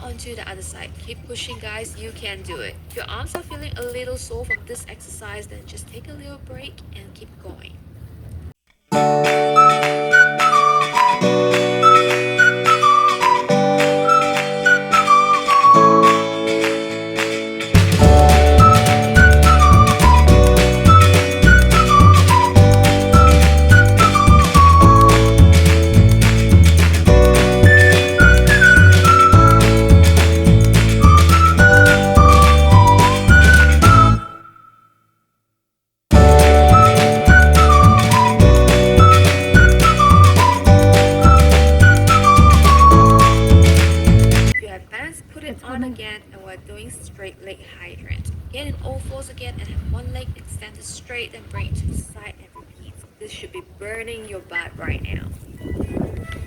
onto the other side. Keep pushing, guys. You can do it. If your arms are feeling a little sore from this exercise, then just take a little break and keep going. If you have bands, put it on again, and we're doing straight leg hydrant. Get in all fours again and have one leg extended straight and bring it to the side and repeat. This should be burning your butt right now.